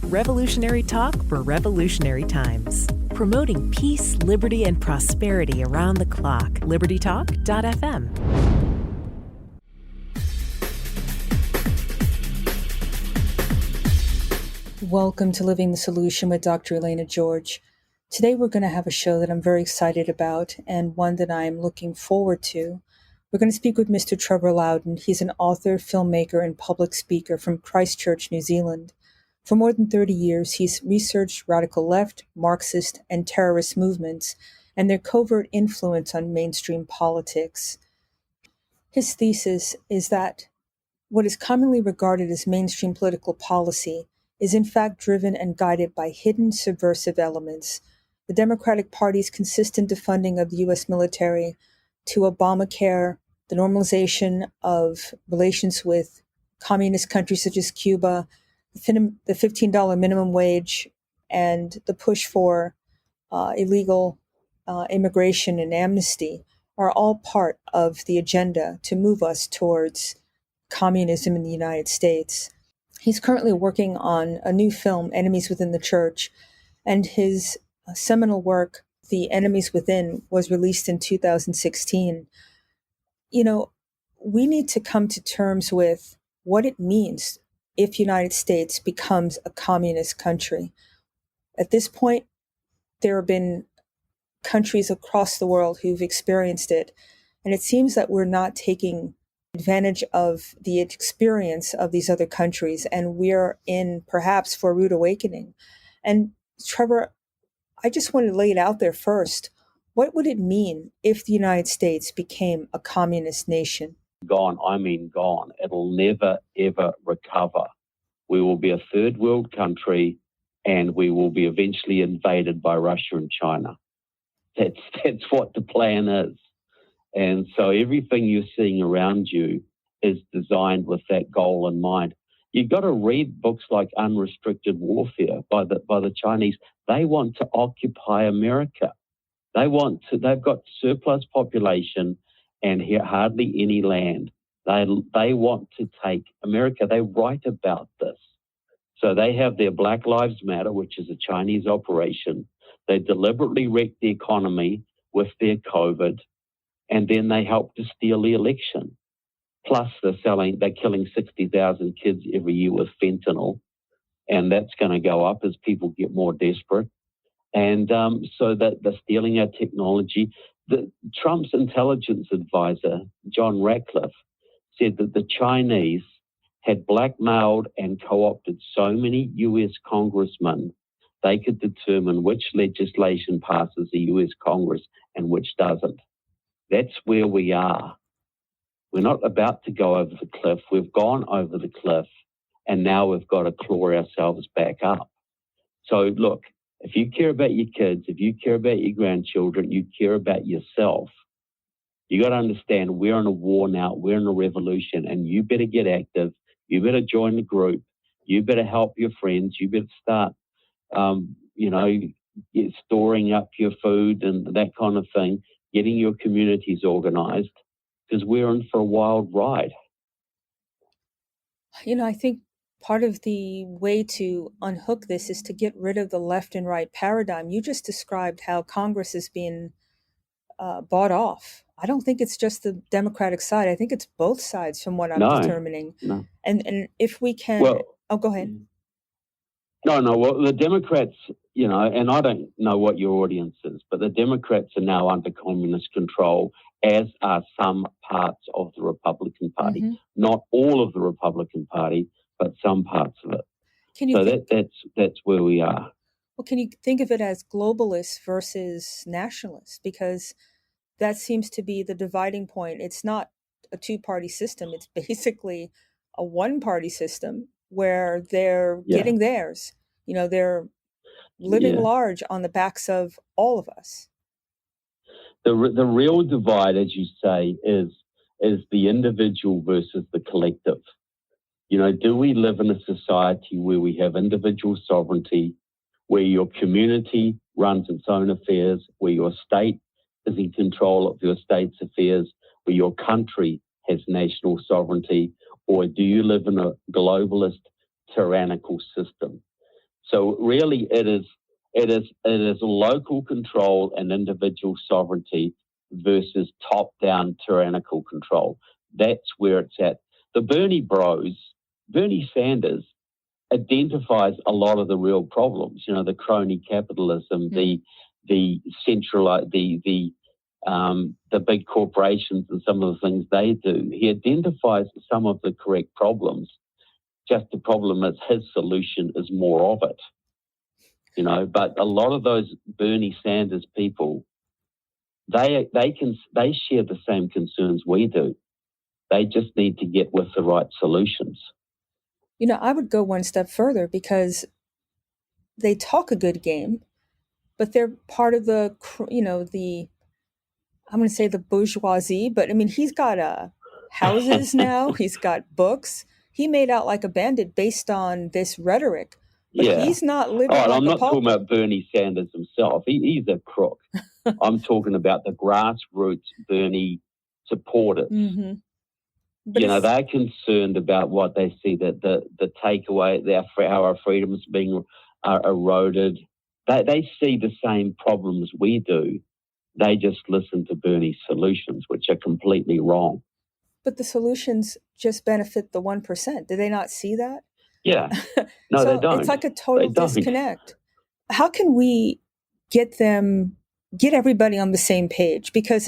Revolutionary talk for revolutionary times. Promoting peace, liberty, and prosperity around the clock. LibertyTalk.fm. Welcome to Living the Solution with Dr. Elena George. Today we're going to have a show that I'm very excited about and one that I'm looking forward to. We're going to speak with Mr. Trevor Loudon. He's an author, filmmaker, and public speaker from Christchurch, New Zealand. For more than 30 years, he's researched radical left, Marxist, and terrorist movements and their covert influence on mainstream politics. His thesis is that what is commonly regarded as mainstream political policy is in fact driven and guided by hidden subversive elements. The Democratic Party's consistent defunding of the U.S. military, to Obamacare, the normalization of relations with communist countries such as Cuba, the $15 minimum wage, and the push for illegal immigration and amnesty are all part of the agenda to move us towards communism in the United States. He's currently working on a new film, Enemies Within the Church, and his seminal work, The Enemies Within, was released in 2016. You know, we need to come to terms with what it means if the United States becomes a communist country. At this point, there have been countries across the world who've experienced it, and it seems that we're not taking advantage of the experience of these other countries, and we're in perhaps for a rude awakening. And Trevor, I just want to lay it out there first. What would it mean if the United States became a communist nation? Gone, I mean gone. It'll never, ever recover. We will be a third world country and we will be eventually invaded by Russia and China. That's what the plan is. And so everything you're seeing around you is designed with that goal in mind. You've got to read books like Unrestricted Warfare by the Chinese. They want to occupy America. They've got surplus population and hardly any land. They want to take America. They write about this. So they have their Black Lives Matter, which is a Chinese operation. They deliberately wreck the economy with their COVID, and then they help to steal the election. Plus, they're killing 60,000 kids every year with fentanyl, and that's going to go up as people get more desperate. And so that they're stealing our technology. Trump's intelligence advisor, John Ratcliffe, said that the Chinese had blackmailed and co-opted so many U.S. congressmen, they could determine which legislation passes the U.S. Congress and which doesn't. That's where we are. We're not about to go over the cliff. We've gone over the cliff, and now we've got to claw ourselves back up. So look, if you care about your kids, if you care about your grandchildren, you care about yourself, you got to understand we're in a war now, we're in a revolution, and you better get active, you better join the group, you better help your friends, you better start, storing up your food and that kind of thing, getting your communities organized, because we're in for a wild ride. You know, I think part of the way to unhook this is to get rid of the left and right paradigm. You just described how Congress is being bought off. I don't think it's just the Democratic side. I think it's both sides from what I'm determining. No. And if we can... go ahead. No, well, the Democrats, and I don't know what your audience is, but the Democrats are now under communist control, as are some parts of the Republican Party. Mm-hmm. Not all of the Republican Party, but some parts of it. That's where we are. Well, can you think of it as globalists versus nationalists? Because that seems to be the dividing point. It's not a two-party system. It's basically a one-party system where they're getting theirs. They're living large on the backs of all of us. The real divide, as you say, is the individual versus the collective. Do we live in a society where we have individual sovereignty, where your community runs its own affairs, where your state is in control of your state's affairs, where your country has national sovereignty, or do you live in a globalist, tyrannical system? So really, it is local control and individual sovereignty versus top-down tyrannical control. That's where it's at. The Bernie Sanders identifies a lot of the real problems. You know, the crony capitalism, the centralized, the big corporations and some of the things they do. He identifies some of the correct problems. Just the problem is his solution is more of it. You know, but a lot of those Bernie Sanders people, they share the same concerns we do. They just need to get with the right solutions. You know, I would go one step further because they talk a good game, but they're part of the, you know, I'm going to say the bourgeoisie, but I mean, he's got houses now, he's got books. He made out like a bandit based on this rhetoric, but he's not living like I'm not a pauper. talking about Bernie Sanders himself. He's a crook. I'm talking about the grassroots Bernie supporters. Mm-hmm. But you know, they're concerned about what they see, that the takeaway, how our freedoms being eroded. They see the same problems we do. They just listen to Bernie's solutions, which are completely wrong. But the solutions just benefit the 1%. Do they not see that? Yeah. No, so they don't. It's like a total disconnect. How can we get everybody on the same page? Because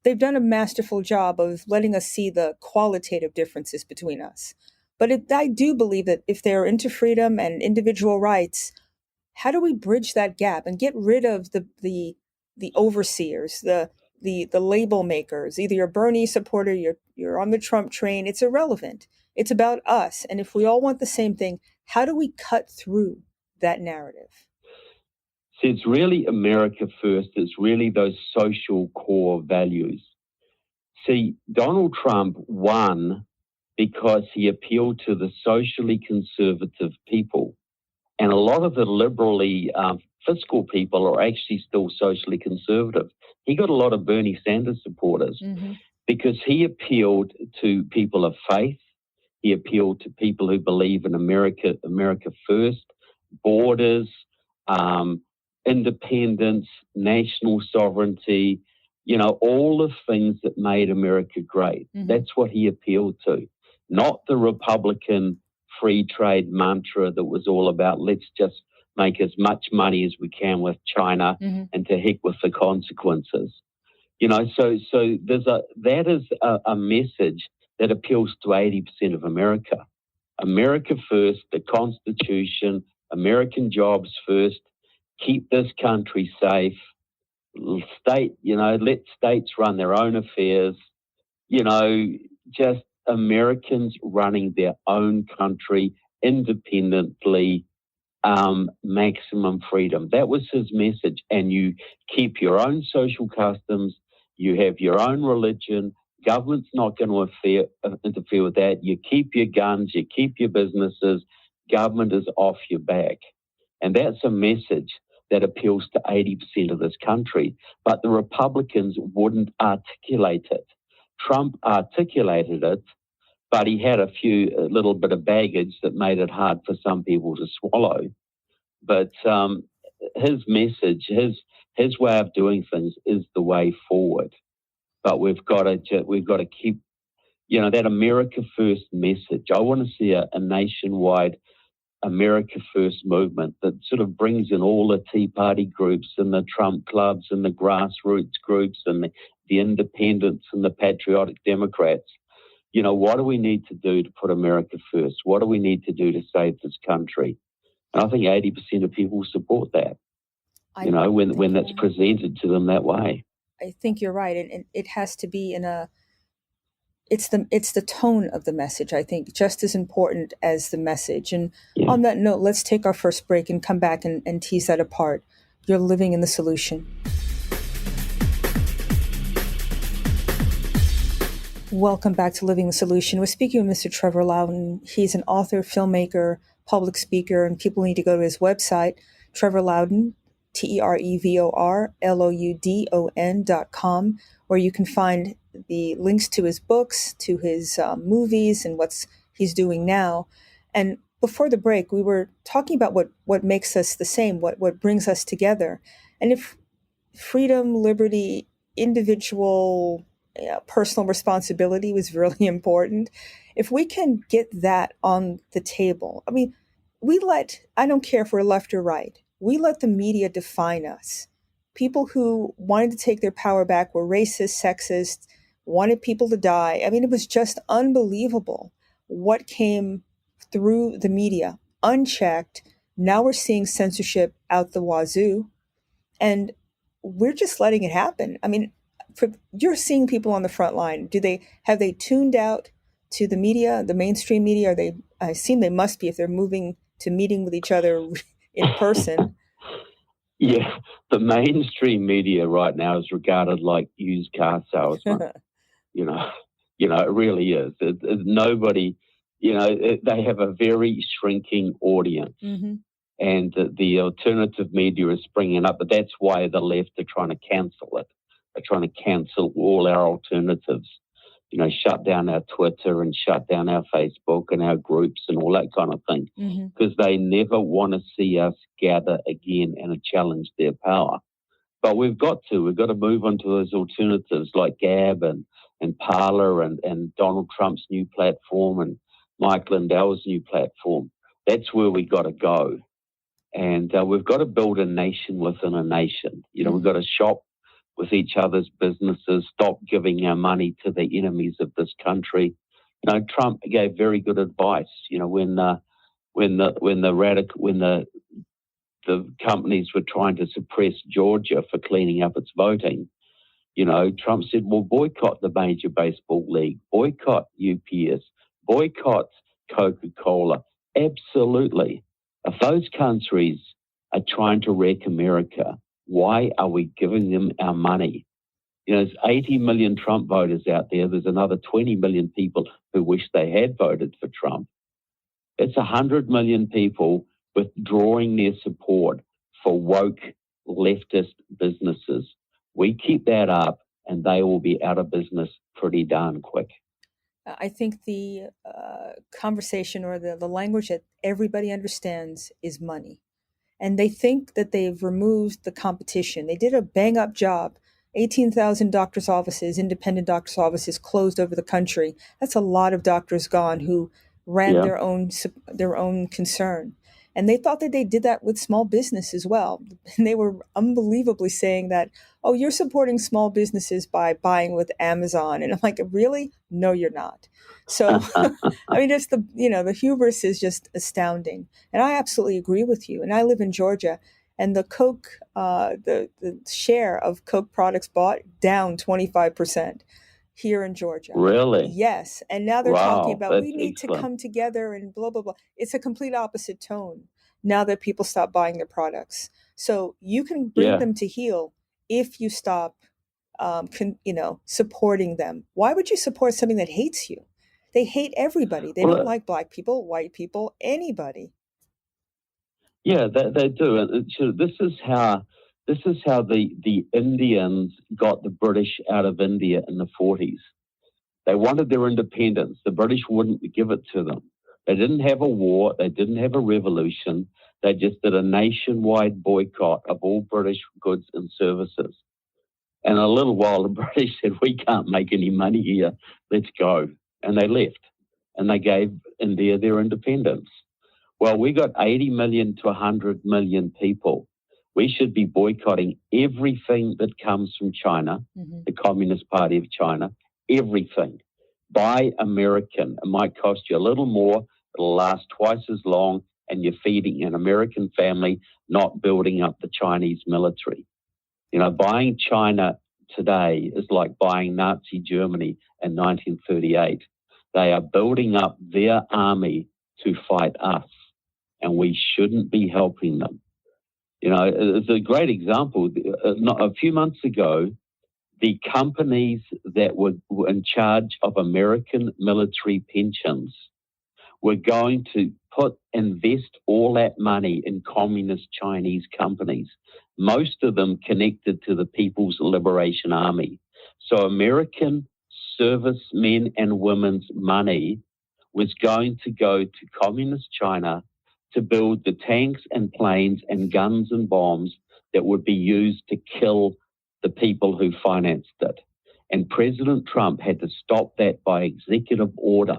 they've done a masterful job of letting us see the qualitative differences between us. But I do believe that if they're into freedom and individual rights, how do we bridge that gap and get rid of the overseers, the label makers? Either you're a Bernie supporter, you're on the Trump train. It's irrelevant. It's about us. And if we all want the same thing, how do we cut through that narrative? See, it's really America first. It's really those social core values. See, Donald Trump won because he appealed to the socially conservative people. And a lot of the liberally fiscal people are actually still socially conservative. He got a lot of Bernie Sanders supporters because he appealed to people of faith. He appealed to people who believe in America first, borders, independence, national sovereignty, you know, all the things that made America great. That's what he appealed to, not the Republican free trade mantra that was all about let's just make as much money as we can with China and to heck with the consequences. You know, so that is a message that appeals to 80% of America. America first, the Constitution, American jobs first, keep this country safe, let states run their own affairs, you know, just Americans running their own country independently, maximum freedom. That was his message. And you keep your own social customs, you have your own religion, government's not going to interfere with that. You keep your guns, you keep your businesses, government is off your back. And that's a message that appeals to 80% of this country. But the Republicans wouldn't articulate it. Trump articulated it, but he had a little bit of baggage that made it hard for some people to swallow. But his message, his way of doing things is the way forward. But we've got to keep, you know, that America First message. I want to see a nationwide America First movement that sort of brings in all the Tea Party groups and the Trump clubs and the grassroots groups and the independents and the patriotic Democrats. You know, what do we need to do to put America first? What do we need to do to save this country? And I think 80% of people support that, when that's presented to them that way. I think you're right. And it has to be it's the tone of the message, I think, just as important as the message. And on that note, let's take our first break and come back and tease that apart. You're living in the solution. Welcome back to Living the Solution. We're speaking with Mr. Trevor Loudon. He's an author, filmmaker, public speaker, and people need to go to his website, Trevor Loudon, TrevorLoudon.com, where you can find the links to his books, to his movies, and what he's doing now. And before the break, we were talking about what makes us the same, what brings us together. And if freedom, liberty, individual, personal responsibility was really important, if we can get that on the table, I mean, I don't care if we're left or right, we let the media define us. People who wanted to take their power back were racist, sexist, wanted people to die. I mean, it was just unbelievable what came through the media, unchecked. Now we're seeing censorship out the wazoo, and we're just letting it happen. I mean, you're seeing people on the front line. Have they tuned out to the media, the mainstream media? I assume they must be if they're moving to meeting with each other in person. Yeah, the mainstream media right now is regarded like used car salesmen. It really is. Nobody, they have a very shrinking audience. Mm-hmm. And the alternative media is springing up, but that's why the left are trying to cancel it. They're trying to cancel all our alternatives, shut down our Twitter and shut down our Facebook and our groups and all that kind of thing, because they never want to see us gather again and challenge their power. But we've got to move on to those alternatives like Gab and Parler and Donald Trump's new platform and Mike Lindell's new platform. That's where we got to go. And we've got to build a nation within a nation. We've got to shop with each other's businesses, stop giving our money to the enemies of this country. Trump gave very good advice. When the companies were trying to suppress Georgia for cleaning up its voting, Trump said, well, boycott the Major Baseball League, boycott UPS, boycott Coca-Cola. Absolutely. If those countries are trying to wreck America, why are we giving them our money? There's 80 million Trump voters out there. There's another 20 million people who wish they had voted for Trump. It's 100 million people withdrawing their support for woke leftist businesses. We keep that up and they will be out of business pretty darn quick. I think the conversation or the language that everybody understands is money. And they think that they've removed the competition. They did a bang-up job. 18,000 doctors' offices, independent doctors' offices closed over the country. That's a lot of doctors gone who ran their own concern. And they thought that they did that with small business as well. And they were unbelievably saying that, oh, you're supporting small businesses by buying with Amazon. And I'm like, really? No, you're not. So, I mean, just the hubris is just astounding. And I absolutely agree with you. And I live in Georgia, and the Coke, the share of Coke products bought down 25%. Here in Georgia. Really? Yes. And now they're talking about we need to come together and blah, blah, blah. It's a complete opposite tone now that people stop buying their products. So you can bring them to heel if you stop, supporting them. Why would you support something that hates you? They hate everybody. They don't like black people, white people, anybody. Yeah, they do. And this is how the Indians got the British out of India in the 40s. They wanted their independence. The British wouldn't give it to them. They didn't have a war. They didn't have a revolution. They just did a nationwide boycott of all British goods and services. And in a little while, the British said, we can't make any money here. Let's go. And they left. And they gave India their independence. Well, we got 80 million to 100 million people. We should be boycotting everything that comes from China, the Communist Party of China, everything. Buy American. It might cost you a little more. It'll last twice as long, and you're feeding an American family, not building up the Chinese military. Buying China today is like buying Nazi Germany in 1938. They are building up their army to fight us, and we shouldn't be helping them. It's a great example. A few months ago, the companies that were in charge of American military pensions were going to invest all that money in communist Chinese companies, most of them connected to the People's Liberation Army. So American servicemen and women's money was going to go to communist China to build the tanks and planes and guns and bombs that would be used to kill the people who financed it. And President Trump had to stop that by executive order.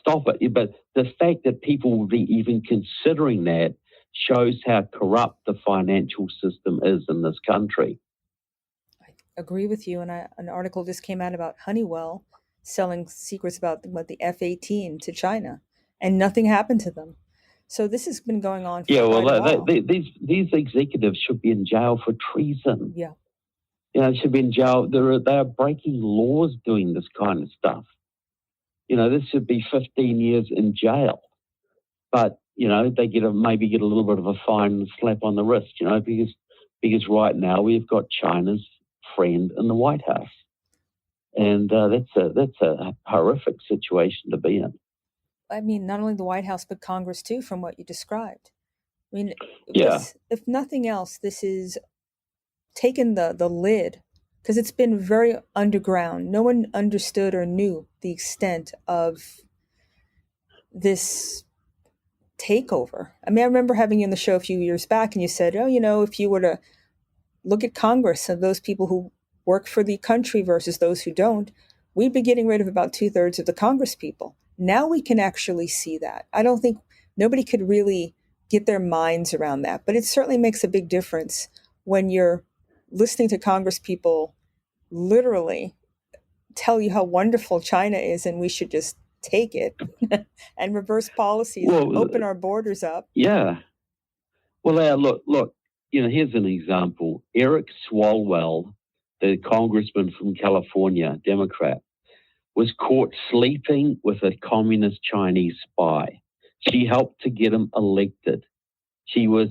Stop it. But the fact that people would be even considering that shows how corrupt the financial system is in this country. I agree with you. And an article just came out about Honeywell selling secrets about the F-18 to China, and nothing happened to them. So this has been going on for quite a while. These executives should be in jail for treason. Yeah. They should be in jail. They are breaking laws doing this kind of stuff. This should be 15 years in jail. But, they maybe get a little bit of a fine and slap on the wrist, because right now we've got China's friend in the White House. And that's a horrific situation to be in. I mean, not only the White House, but Congress too, from what you described. I mean, if nothing else, this is taken the lid, because it's been very underground. No one understood or knew the extent of this takeover. I mean, I remember having you on the show a few years back, and you said, if you were to look at Congress of those people who work for the country versus those who don't, we'd be getting rid of about 2/3 of the Congress people. Now we can actually see that. I don't think nobody could really get their minds around that, but it certainly makes a big difference when you're listening to Congress people literally tell you how wonderful China is and we should just take it and reverse policies and open our borders up. Yeah. Well, look, here's an example. Eric Swalwell, the congressman from California, Democrat, was caught sleeping with a communist Chinese spy. She helped to get him elected. She was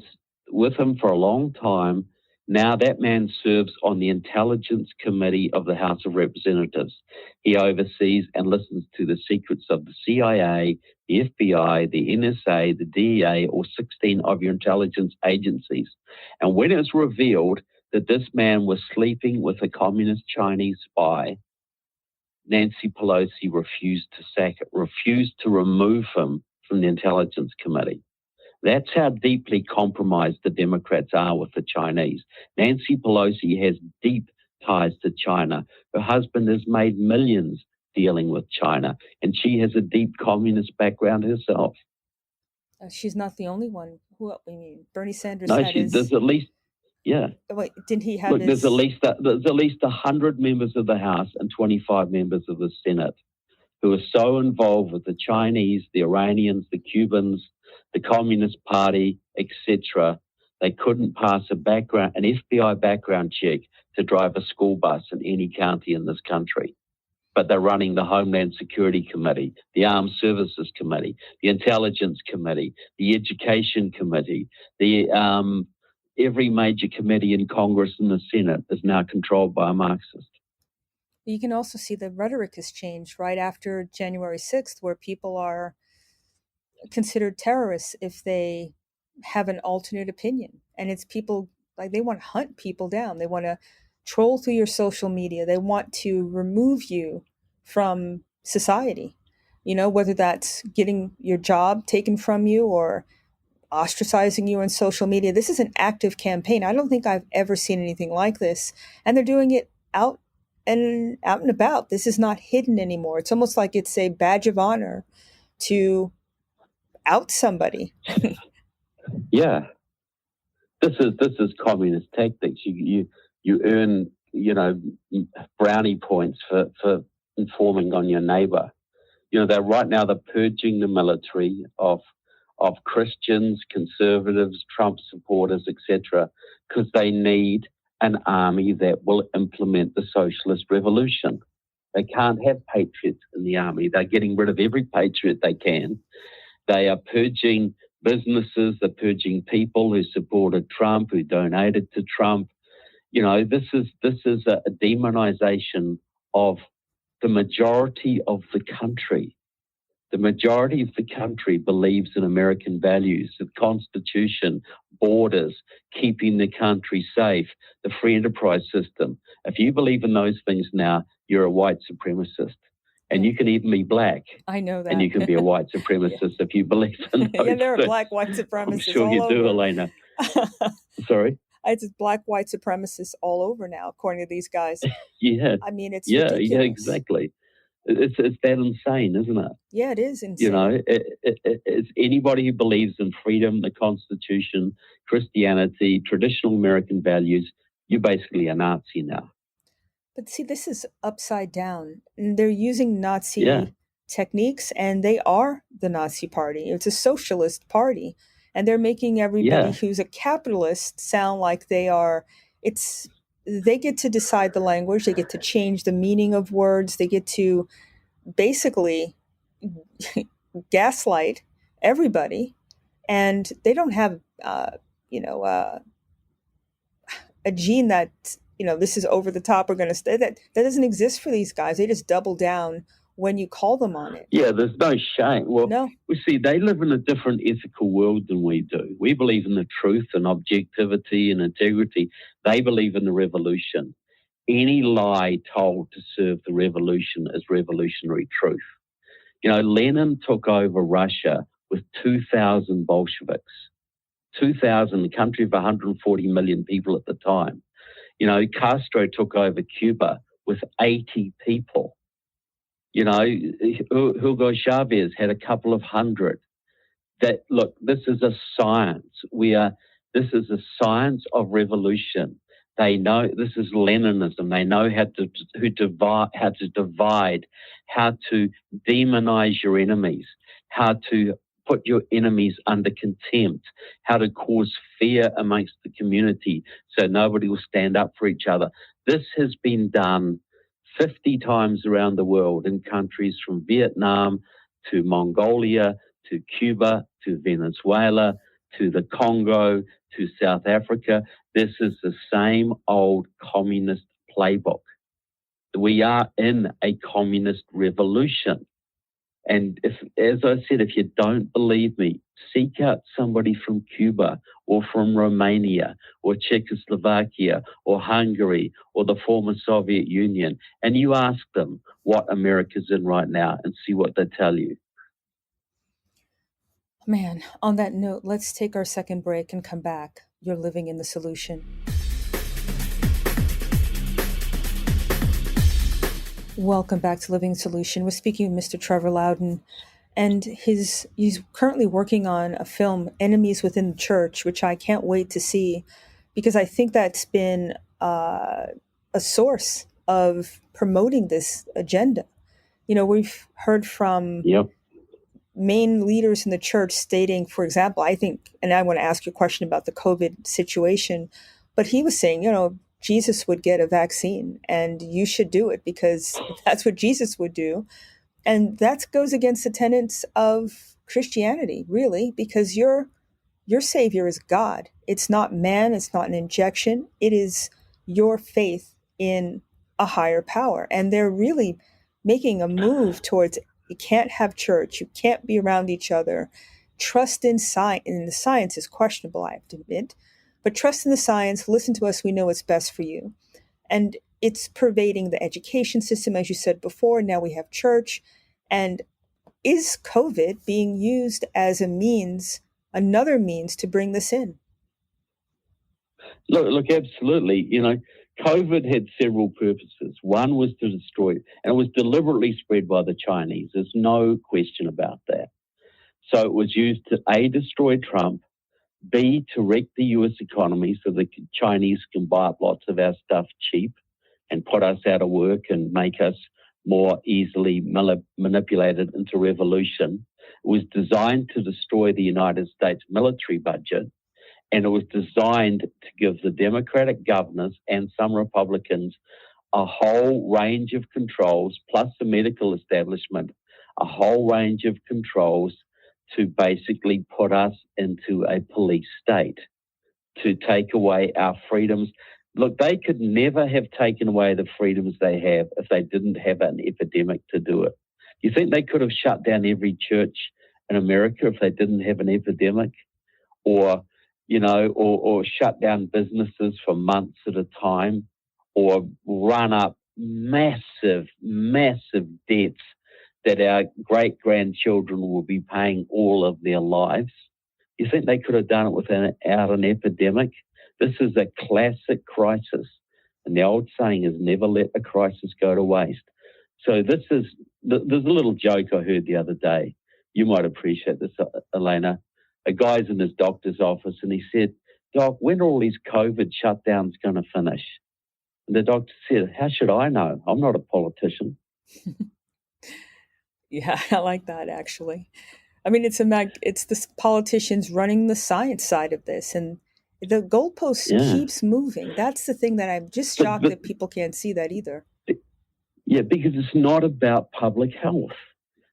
with him for a long time. Now that man serves on the Intelligence Committee of the House of Representatives. He oversees and listens to the secrets of the CIA, the FBI, the NSA, the DEA, or 16 of your intelligence agencies. And when it's revealed that this man was sleeping with a communist Chinese spy, Nancy Pelosi refused to remove him from the Intelligence Committee. That's how deeply compromised the Democrats are with the Chinese. Nancy Pelosi has deep ties to China. Her husband has made millions dealing with China, and she has a deep communist background herself. She's not the only one. Bernie Sanders there's at least, yeah. Wait, didn't he have there's at least 100 members of the House and 25 members of the Senate who are so involved with the Chinese, the Iranians, the Cubans, the Communist Party, etc. They couldn't pass an FBI background check to drive a school bus in any county in this country. But they're running the Homeland Security Committee, the Armed Services Committee, the Intelligence Committee, the Education Committee, every major committee in Congress and the Senate is now controlled by a Marxist. You can also see the rhetoric has changed right after January 6th, where people are considered terrorists if they have an alternate opinion. And it's people, they want to hunt people down. They want to troll through your social media. They want to remove you from society, whether that's getting your job taken from you or ostracizing you on social media. This is an active campaign. I don't think I've ever seen anything like this. And they're doing it out and about. This is not hidden anymore. It's almost like it's a badge of honor to out somebody. Yeah. This is communist tactics. You earn, brownie points for informing on your neighbor. Right now they're purging the military of Christians, conservatives, Trump supporters, etc., because they need an army that will implement the socialist revolution. They can't have patriots in the army. They're getting rid of every patriot they can. They are purging businesses. They're purging people who supported Trump, who donated to Trump. This is a demonization of the majority of the country. The majority of the country believes in American values, the Constitution, borders, keeping the country safe, the free enterprise system. If you believe in those things now, you're a white supremacist. And you can even be black. I know that. And you can be a white supremacist if you believe in those. Yeah, there are black white supremacists I'm sure all you over. do, Elena. Sorry? It's black white supremacists all over now, according to these guys. Yeah. I mean, it's ridiculous. Yeah, exactly. It's that insane, isn't it? Yeah, it is insane. You know, it's anybody who believes in freedom, the Constitution, Christianity, traditional American values, you're basically a Nazi now. But see, this is upside down. And they're using Nazi techniques, and they are the Nazi party. It's a socialist party. And they're making everybody who's a capitalist sound like they are. They get to decide the language. They get to change the meaning of words. They get to basically gaslight everybody. And they don't have, a gene that, this is over the top. We're going to stay. That doesn't exist for these guys. They just double down when you call them on it. Yeah, there's no shame. Well, no. We see they live in a different ethical world than we do. We believe in the truth and objectivity and integrity. They believe in the revolution. Any lie told to serve the revolution is revolutionary truth. Lenin took over Russia with 2,000 Bolsheviks. 2,000, a country of 140 million people at the time. Castro took over Cuba with 80 people. Hugo Chavez had a couple of hundred. Look, this is a science. This is a science of revolution. They know this is Leninism. They know how to divide, how to demonize your enemies, how to put your enemies under contempt, how to cause fear amongst the community so nobody will stand up for each other. This has been done 50 times around the world in countries from Vietnam to Mongolia to Cuba to Venezuela to the Congo to South Africa. This is the same old communist playbook. We are in a communist revolution. And as I said, if you don't believe me, seek out somebody from Cuba or from Romania or Czechoslovakia or Hungary or the former Soviet Union, and you ask them what America's in right now and see what they tell you. Man, on that note, let's take our second break and come back. You're living in the solution. Welcome back to Living Solution. We're speaking with Mr. Trevor Loudon, and he's currently working on a film, Enemies Within the Church, which I can't wait to see, because I think that's been a source of promoting this agenda. We've heard from main leaders in the church stating, for example, I think, and I want to ask you a question about the COVID situation, but he was saying, Jesus would get a vaccine and you should do it because that's what Jesus would do. And that goes against the tenets of Christianity, really, because your savior is God. It's not man. It's not an injection. It is your faith in a higher power. And they're really making a move towards, you can't have church. You can't be around each other. Trust in science. And the science is questionable, I have to admit. But trust in the science, listen to us, we know what's best for you. And it's pervading the education system, as you said before. Now we have church. And is COVID being used as another means to bring this in? Look, absolutely. COVID had several purposes. One was to destroy, and it was deliberately spread by the Chinese. There's no question about that. So it was used to, A, destroy Trump, B, to wreck the US economy so the Chinese can buy up lots of our stuff cheap and put us out of work and make us more easily manipulated into revolution. It was designed to destroy the United States military budget, and it was designed to give the Democratic governors and some Republicans a whole range of controls, plus the medical establishment, a whole range of controls to basically put us into a police state, to take away our freedoms. Look, they could never have taken away the freedoms they have if they didn't have an epidemic to do it. You think they could have shut down every church in America if they didn't have an epidemic? Or shut down businesses for months at a time, or run up massive, massive debts that our great-grandchildren will be paying all of their lives. You think they could have done it without an epidemic? This is a classic crisis. And the old saying is never let a crisis go to waste. So there's a little joke I heard the other day. You might appreciate this, Elena. A guy's in his doctor's office and he said, "Doc, when are all these COVID shutdowns going to finish?" And the doctor said, "How should I know? I'm not a politician." Yeah, I like that, actually. I mean, it's the politicians running the science side of this, and the goalpost keeps moving. That's the thing that I'm just shocked that people can't see that either. Yeah, because it's not about public health.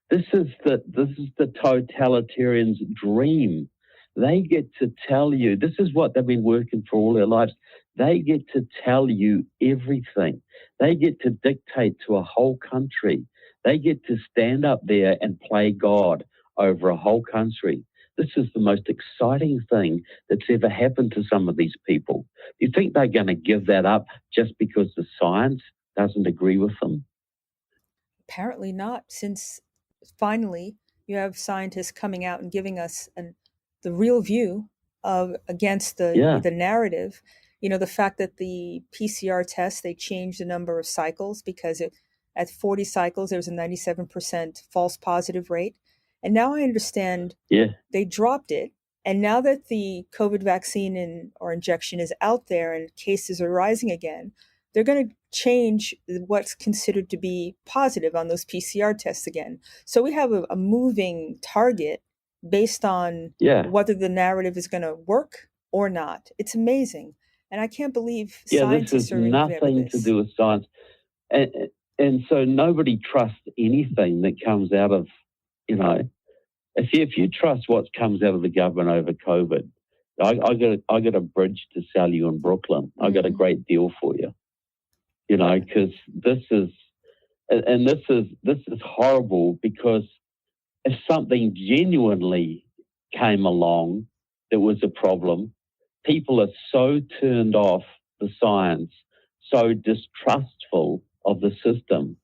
This is the totalitarians' dream. They get to tell you, this is what they've been working for all their lives. They get to tell you everything. They get to dictate to a whole country. They get to stand up there and play God over a whole country. This is the most exciting thing that's ever happened to some of these people. Do you think they're going to give that up just because the science doesn't agree with them? Apparently not, since finally you have scientists coming out and giving us the real view of against the narrative. You know, the fact that the PCR test, they changed the number of cycles because at 40 cycles, there was a 97% false positive rate. And now I understand they dropped it. And now that the COVID vaccine or injection is out there and cases are rising again, they're going to change what's considered to be positive on those PCR tests again. So we have a moving target based on whether the narrative is going to work or not. It's amazing. And I can't believe scientists are in favor of this. This has nothing to do with science. And so nobody trusts anything that comes out of, if you trust what comes out of the government over COVID, I got a bridge to sell you in Brooklyn. I got a great deal for you, because this is horrible, because if something genuinely came along that was a problem, people are so turned off the science, so distrustful of the system,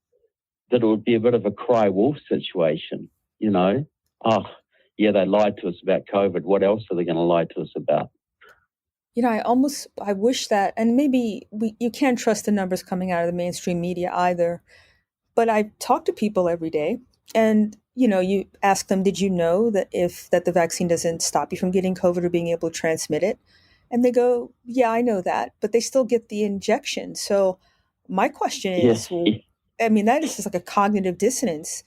that it would be a bit of a cry wolf situation, they lied to us about COVID. What else are they going to lie to us about? I wish that, and maybe you can't trust the numbers coming out of the mainstream media either, but I talk to people every day, and, you ask them, did you know that the vaccine doesn't stop you from getting COVID or being able to transmit it? And they go, yeah, I know that, but they still get the injection. So my question is, that is just like a cognitive dissonance.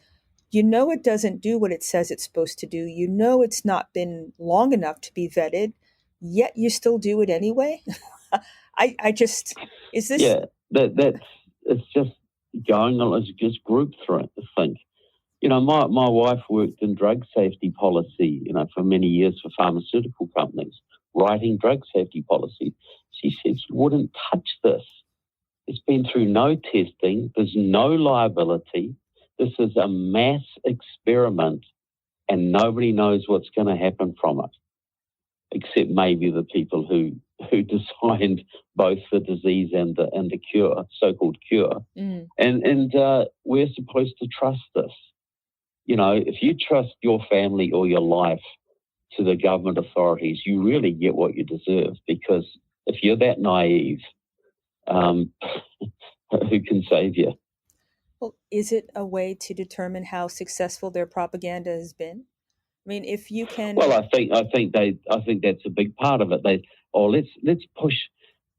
It doesn't do what it says it's supposed to do. It's not been long enough to be vetted, yet you still do it anyway. Is this? Yeah, it's just going on as just group think. My wife worked in drug safety policy, for many years for pharmaceutical companies, writing drug safety policy. She said she wouldn't touch this. It's been through no testing. There's no liability. This is a mass experiment, and nobody knows what's going to happen from it, except maybe the people who designed both the disease and the cure, so-called cure. And we're supposed to trust this. If you trust your family or your life to the government authorities, you really get what you deserve, because if you're that naive, who can save you? Well, is it a way to determine how successful their propaganda has been? I mean, if you can. Well, I think that's a big part of it. Let's push.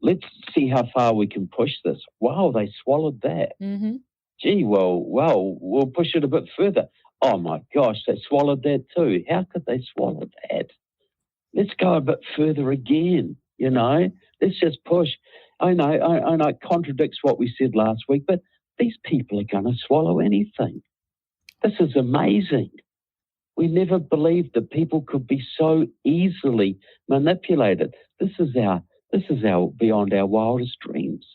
Let's see how far we can push this. Wow, they swallowed that. Mm-hmm. Gee, well, we'll push it a bit further. Oh my gosh, they swallowed that too. How could they swallow that? Let's go a bit further again. Let's just push. I know it contradicts what we said last week, but these people are going to swallow anything. This is amazing. We never believed that people could be so easily manipulated. This is our beyond our wildest dreams.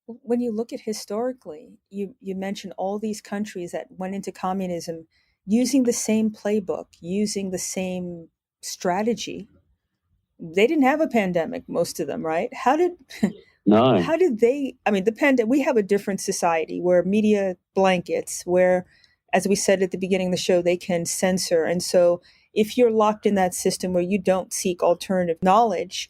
When you look at historically, you mentioned all these countries that went into communism using the same playbook, using the same strategy. They didn't have a pandemic, most of them, right? How did they, the pandemic, we have a different society where media blankets, where as we said at the beginning of the show, they can censor. And so if you're locked in that system where you don't seek alternative knowledge,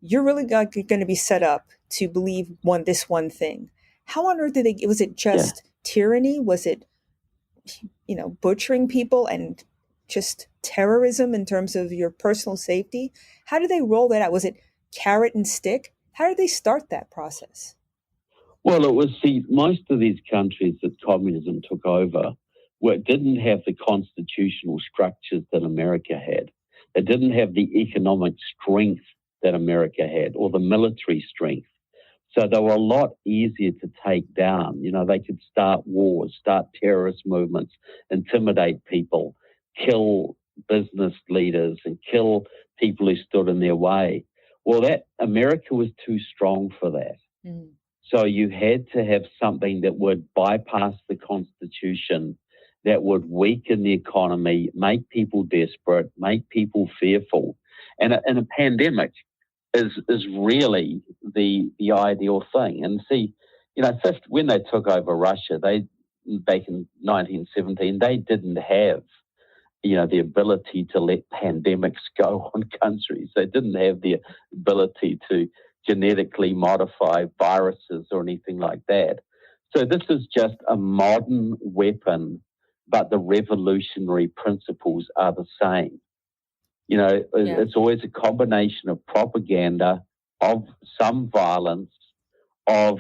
you're really going to be set up to believe this one thing. How on earth was it just tyranny? Was it, butchering people and just terrorism in terms of your personal safety? How did they roll that out? Was it carrot and stick? How did they start that process? Well, most of these countries that communism took over didn't have the constitutional structures that America had. They didn't have the economic strength that America had, or the military strength. So they were a lot easier to take down. They could start wars, start terrorist movements, intimidate people, kill business leaders, and kill people who stood in their way. Well, America was too strong for that. Mm. So you had to have something that would bypass the Constitution, that would weaken the economy, make people desperate, make people fearful. And a pandemic is really the ideal thing. And see, when they took over Russia, back in 1917, they didn't have, the ability to let pandemics go on countries. They didn't have the ability to genetically modify viruses or anything like that. So this is just a modern weapon, but the revolutionary principles are the same. It's always a combination of propaganda, of some violence, of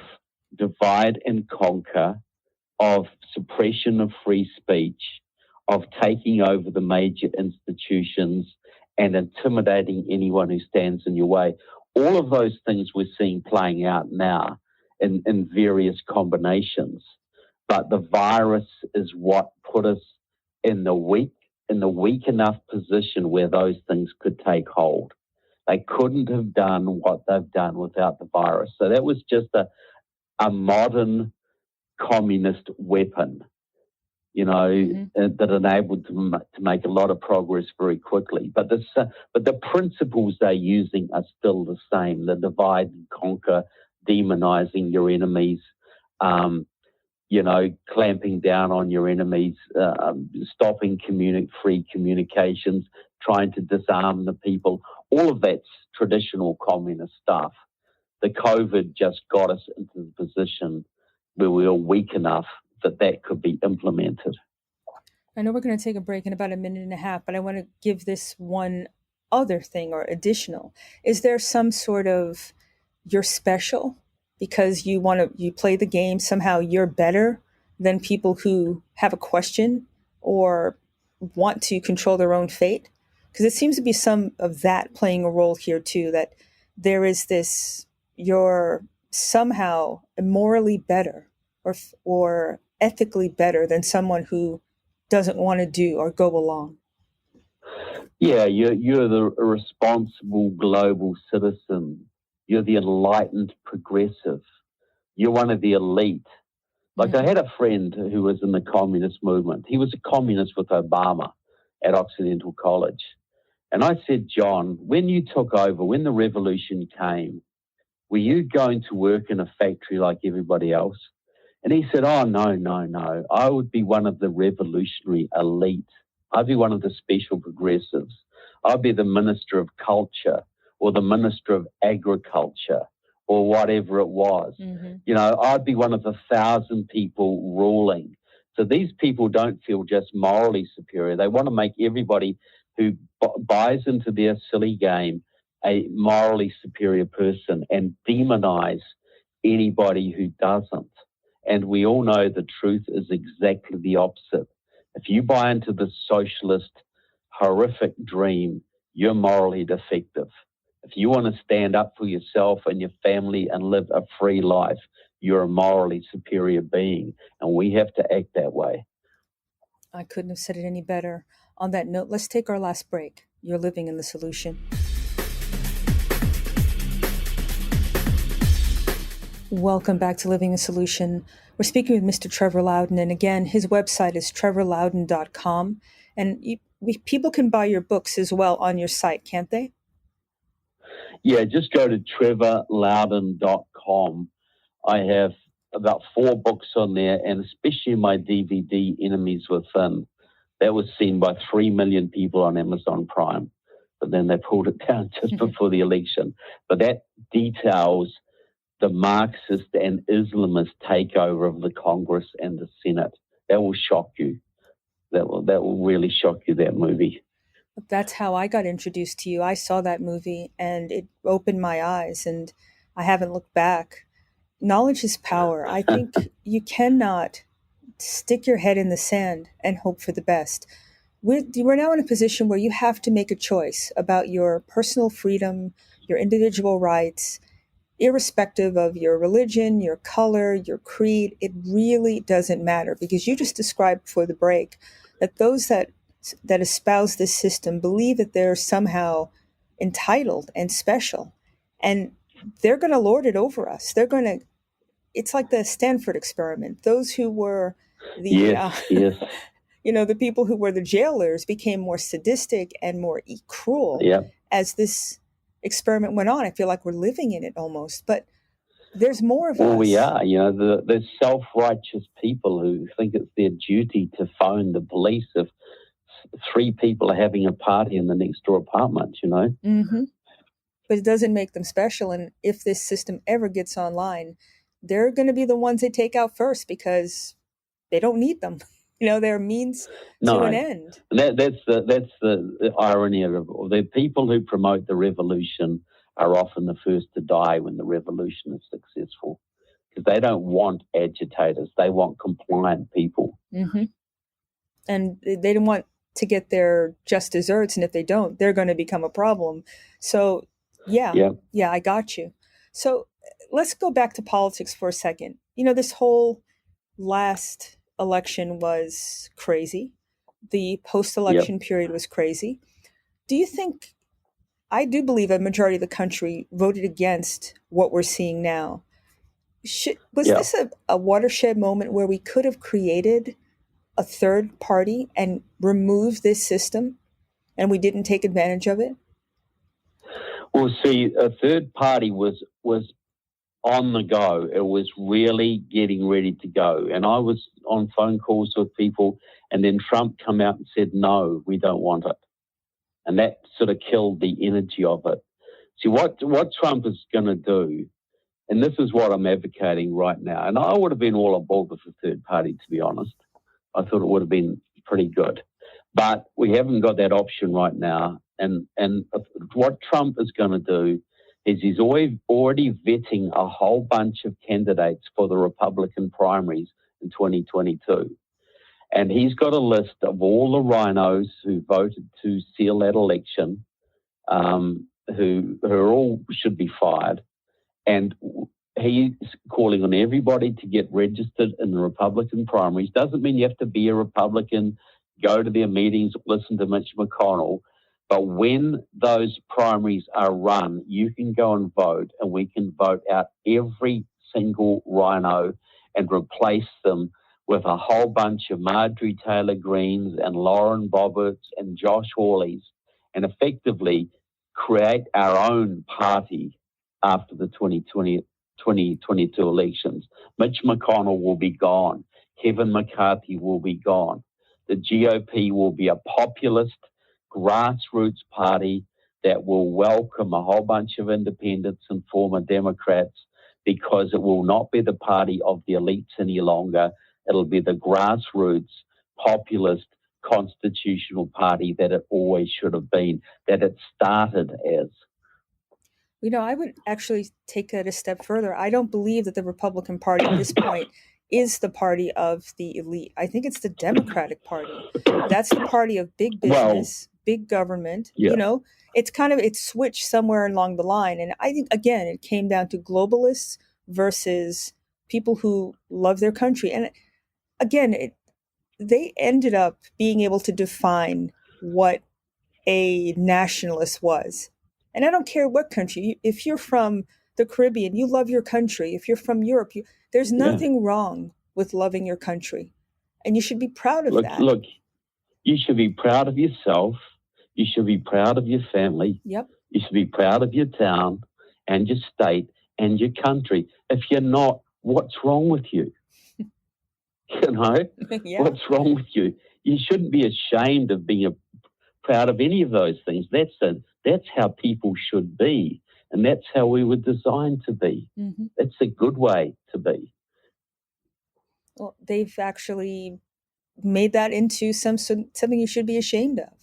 divide and conquer, of suppression of free speech, of taking over the major institutions and intimidating anyone who stands in your way. All of those things we're seeing playing out now in various combinations. But the virus is what put us in the weak enough position where those things could take hold. They couldn't have done what they've done without the virus. So that was just a modern communist weapon, that enabled them to make a lot of progress very quickly. But the principles they're using are still the same: the divide and conquer, demonizing your enemies, clamping down on your enemies, stopping free communications, trying to disarm the people. All of that's traditional communist stuff. The COVID just got us into the position where we were weak enough that could be implemented. I know we're going to take a break in about a minute and a half, but I want to give this one other thing or additional. Is there some sort of, you're special because you play the game, somehow you're better than people who have a question or want to control their own fate? Because it seems to be some of that playing a role here too, that there is this, you're somehow morally better or ethically better than someone who doesn't want to do or go along. Yeah, you're the responsible global citizen. You're the enlightened progressive. You're one of the elite. Like I had a friend who was in the communist movement. He was a communist with Obama at Occidental College. And I said, John, when you took over, when the revolution came, were you going to work in a factory like everybody else? And he said, oh, no. I would be one of the revolutionary elite. I'd be one of the special progressives. I'd be the minister of culture or the minister of agriculture or whatever it was. Mm-hmm. I'd be one of the 1,000 people ruling. So these people don't feel just morally superior. They want to make everybody who buys into their silly game a morally superior person and demonize anybody who doesn't. And we all know the truth is exactly the opposite. If you buy into the socialist horrific dream, you're morally defective. If you want to stand up for yourself and your family and live a free life, you're a morally superior being. And we have to act that way. I couldn't have said it any better. On that note, let's take our last break. You're living in the solution. Welcome back to Living the Solution. We're speaking with Mr. Trevor Loudon, and again, his website is trevorloudon.com, and people can buy your books as well on your site, can't they? Yeah, just go to trevorloudon.com. I have about 4 books on there, and especially my DVD, Enemies Within. That was seen by 3 million people on Amazon Prime, but then they pulled it down just before the election. But that details the Marxist and Islamist takeover of the Congress and the Senate. That will shock you. That will really shock you, that movie. That's how I got introduced to you. I saw that movie and it opened my eyes, and I haven't looked back. Knowledge is power. I think you cannot stick your head in the sand and hope for the best. We're now in a position where you have to make a choice about your personal freedom, your individual rights, irrespective of your religion, your color, your creed. It really doesn't matter, because you just described before the break that those that espouse this system believe that they're somehow entitled and special, and they're going to lord it over us. It's like the Stanford experiment. Those who were yes. The people who were the jailers became more sadistic and more cruel as this experiment went on. I feel like we're living in it almost, but there's more of us. Well, we are. The self-righteous people who think it's their duty to phone the police if 3 people are having a party in the next door apartment, Mm-hmm. But it doesn't make them special. And if this system ever gets online, they're going to be the ones they take out first, because they don't need them. They're a means to an end. That's the irony of it. The people who promote the revolution are often the first to die when the revolution is successful, because they don't want agitators. They want compliant people. Mm-hmm. And they don't want to get their just desserts. And if they don't, they're going to become a problem. So, yeah, I got you. So let's go back to politics for a second. This whole last election was crazy. The post-election period was crazy. Do you think, I do believe a majority of the country voted against what we're seeing now. Was this a watershed moment where we could have created a third party and removed this system, and we didn't take advantage of it? Well, see, a third party was on the go. It was really getting ready to go. And I was on phone calls with people, and then Trump come out and said, no, we don't want it. And that sort of killed the energy of it. See, what Trump is going to do, and this is what I'm advocating right now, and I would have been all aboard with the third party, to be honest. I thought it would have been pretty good. But we haven't got that option right now. And what Trump is going to do is he's already vetting a whole bunch of candidates for the Republican primaries in 2022. And he's got a list of all the rhinos who voted to seal that election, who all should be fired. And he's calling on everybody to get registered in the Republican primaries. Doesn't mean you have to be a Republican, go to their meetings, listen to Mitch McConnell. But when those primaries are run, you can go and vote, and we can vote out every single rhino and replace them with a whole bunch of Marjorie Taylor Greens and Lauren Boberts and Josh Hawleys, and effectively create our own party after the 2022 elections. Mitch McConnell will be gone. Kevin McCarthy will be gone. The GOP will be a populist, grassroots party that will welcome a whole bunch of independents and former Democrats, because it will not be the party of the elites any longer. It'll be the grassroots, populist, constitutional party that it always should have been, that it started as. I would actually take that a step further. I don't believe that the Republican Party at this point is the party of the elite. I think it's the Democratic Party. That's the party of big business, big government. It's switched somewhere along the line. And I think, again, it came down to globalists versus people who love their country. And again, they ended up being able to define what a nationalist was. And I don't care what country. If you're from the Caribbean, you love your country. If you're from Europe, there's nothing wrong with loving your country. And you should be proud of that. Look, you should be proud of yourself. You should be proud of your family. Yep. You should be proud of your town and your state and your country. If you're not, what's wrong with you? You know, Yeah. what's wrong with you? You shouldn't be ashamed of being proud of any of those things. That's how people should be, and that's how we were designed to be. Mm-hmm. It's a good way to be. Well, they've actually made that into something you should be ashamed of.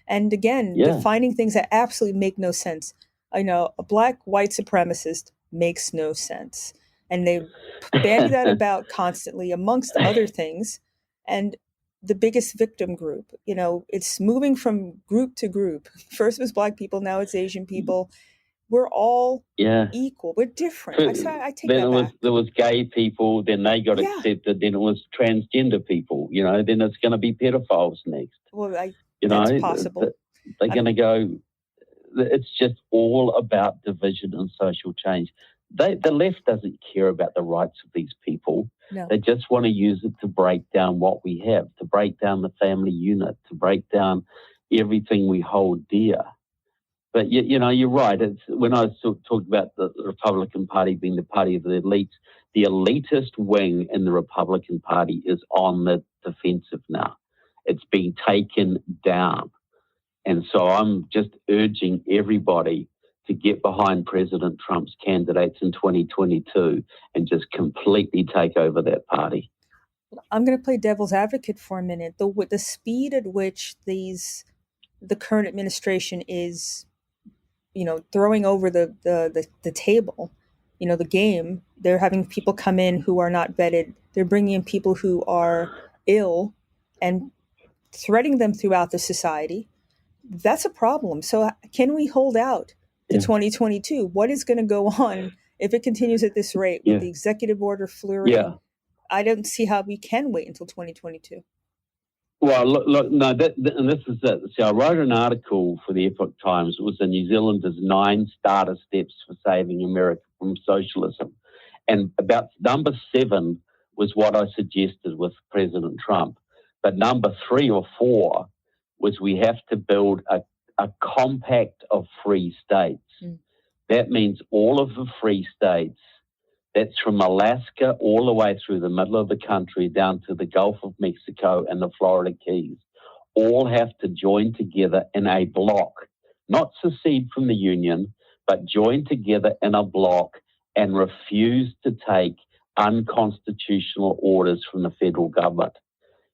And again, defining things that absolutely make no sense. I know a black white supremacist makes no sense. And they bandy that about constantly, amongst other things. And the biggest victim group, it's moving from group to group. First it was black people, now it's Asian people. We're all equal. We're different. I take that back. There was gay people, then they got accepted, then it was transgender people, then it's going to be pedophiles next. Well, that's possible. They're going to go, it's just all about division and social change. The left doesn't care about the rights of these people. No. They just want to use it to break down what we have, to break down the family unit, to break down everything we hold dear. But, you're right. It's when I talked about the Republican Party being the party of the elites, the elitist wing in the Republican Party is on the defensive now. It's being taken down. And so I'm just urging everybody to get behind President Trump's candidates in 2022 and just completely take over that party. I'm going to play devil's advocate for a minute. The speed at which the current administration is, throwing over the table, the game, they're having people come in who are not vetted. They're bringing in people who are ill and threading them throughout the society. That's a problem. So can we hold out to 2022? What is going to go on if it continues at this rate with the executive order flurry? Yeah. I don't see how we can wait until 2022. Well, look, no, and this is it. See, I wrote an article for the Epoch Times. It was the New Zealanders' 9 starter steps for saving America from socialism. And about number 7 was what I suggested with President Trump. But number 3 or 4 was we have to build a compact of free states. Mm. That means all of the free states, that's from Alaska all the way through the middle of the country down to the Gulf of Mexico and the Florida Keys, all have to join together in a bloc, not secede from the Union, but join together in a bloc and refuse to take unconstitutional orders from the federal government.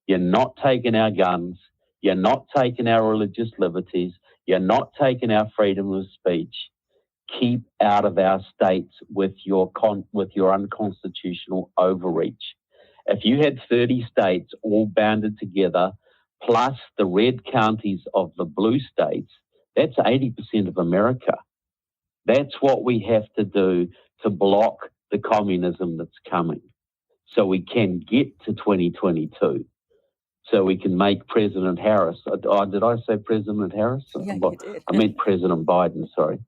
You're not taking our guns. You're not taking our religious liberties. You're not taking our freedom of speech. Keep out of our states with your unconstitutional overreach. If you had 30 states all banded together, plus the red counties of the blue states, that's 80% of America. That's what we have to do to block the communism that's coming, so we can get to 2022. So we can make President Harris, did I say President Harris? Yeah, you did. I meant President Biden, sorry.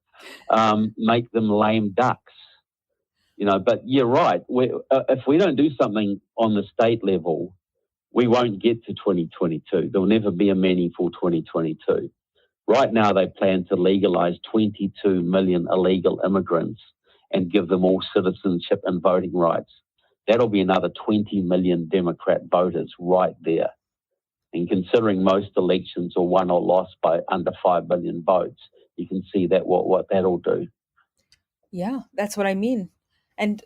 Make them lame ducks, but you're right. If we don't do something on the state level, we won't get to 2022. There'll never be a meaningful 2022. Right now, they plan to legalize 22 million illegal immigrants and give them all citizenship and voting rights. That'll be another 20 million Democrat voters right there. And considering most elections are won or lost by under 5 million votes, you can see that what that'll do. Yeah, that's what I mean. And,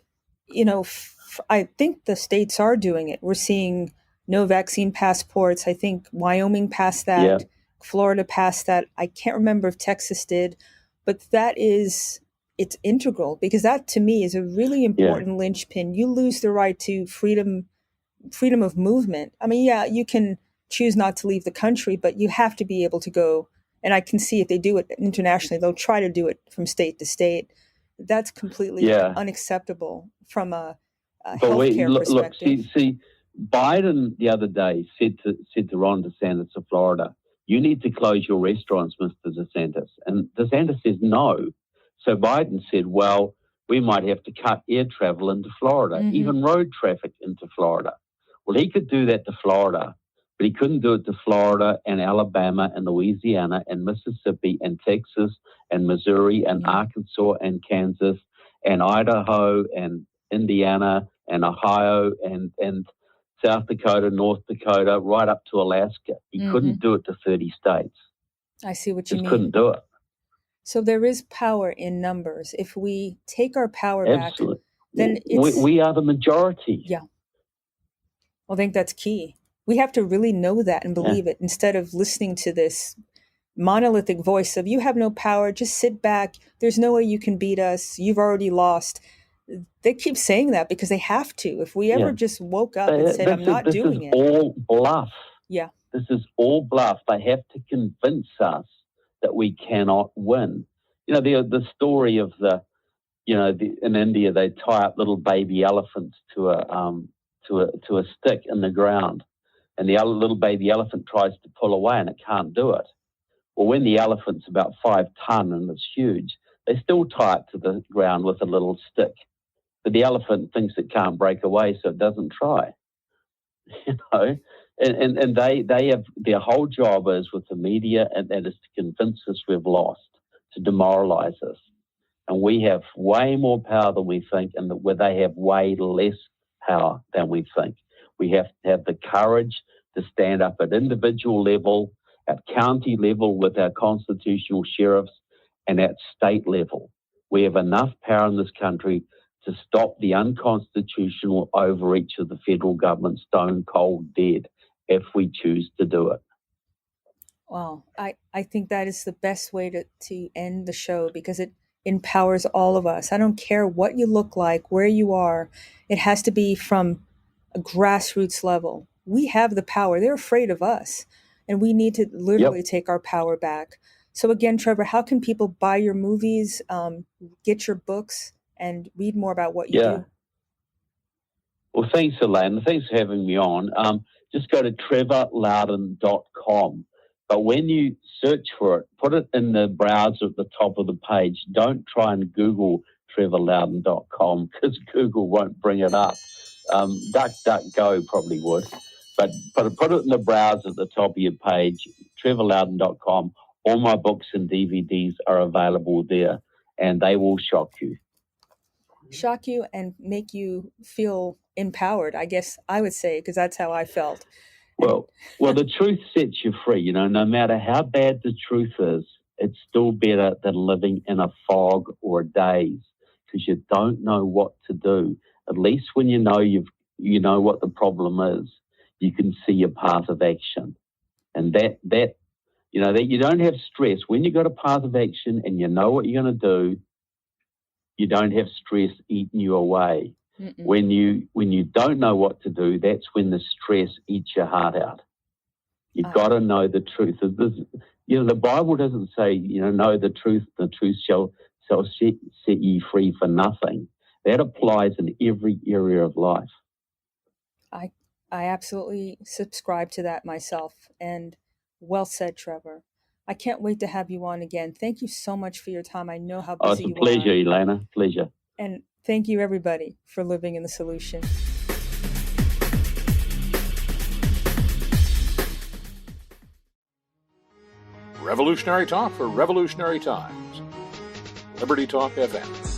I think the states are doing it. We're seeing no vaccine passports. I think Wyoming passed that. Yeah. Florida passed that. I can't remember if Texas did, but it's integral, because that to me is a really important linchpin. You lose the right to freedom of movement. I mean, you can choose not to leave the country, but you have to be able to go. And I can see if they do it internationally, they'll try to do it from state to state. That's completely unacceptable from a healthcare perspective. See, Biden the other day said to Ron DeSantis of Florida, "You need to close your restaurants, Mr. DeSantis." And DeSantis says no. So Biden said, well, we might have to cut air travel into Florida, even road traffic into Florida. Well, he could do that to Florida, but he couldn't do it to Florida and Alabama and Louisiana and Mississippi and Texas and Missouri and Arkansas and Kansas and Idaho and Indiana and Ohio and South Dakota, North Dakota, right up to Alaska. You couldn't do it to 30 states. I see what you mean. Just couldn't do it. So there is power in numbers. If we take our power Absolutely. back, then it's... We are the majority. Yeah. I think that's key. We have to really know that and believe it instead of listening to this monolithic voice of, you have no power, just sit back. There's no way you can beat us. You've already lost. They keep saying that because they have to. If we ever just woke up and said, I'm not doing it. This is all bluff. Yeah. This is all bluff. They have to convince us that we cannot win. You know, the story of in India, they tie up little baby elephants to a stick in the ground, and the little baby elephant tries to pull away and it can't do it. Well, when the elephant's about 5 tons and it's huge, they still tie it to the ground with a little stick. But the elephant thinks it can't break away, so it doesn't try. You know, and they have, their whole job is with the media, and that is to convince us we've lost, to demoralize us. And we have way more power than we think, and where they have way less power than we think. We have to have the courage to stand up at individual level, at county level with our constitutional sheriffs, and at state level. We have enough power in this country to stop the unconstitutional overreach of the federal government stone cold dead if we choose to do it. Wow. I think that is the best way to end the show, because it empowers all of us. I don't care what you look like, where you are. It has to be from a grassroots level. We have the power. They're afraid of us, and we need to literally take our power back. So again, Trevor, how can people buy your movies, get your books, and read more about what you do? Well, thanks, Elaine. Thanks for having me on. Just go to trevorloudon.com. But when you search for it, put it in the browser at the top of the page. Don't try and Google trevorloudon.com, because Google won't bring it up. DuckDuckGo probably would. But put it in the browser at the top of your page, trevorloudon.com. All my books and DVDs are available there, and they will shock you. Shock you and make you feel empowered, I guess I would say, because that's how I felt. Well, the truth sets you free. You know, no matter how bad the truth is, it's still better than living in a fog or a daze, because you don't know what to do. At least when you know what the problem is, you can see your path of action, and that you don't have stress when you got a path of action and you know what you're going to do. You don't have stress eating you away. Mm-mm. When you don't know what to do, that's when the stress eats your heart out. You've got to know the truth. The Bible doesn't say, know the truth shall set you free for nothing. That applies in every area of life. I absolutely subscribe to that myself. And well said, Trevor. I can't wait to have you on again. Thank you so much for your time. I know how busy you are. It's a pleasure, Elena. Pleasure. And thank you, everybody, for living in the solution. Revolutionary talk for revolutionary times. Liberty Talk FM.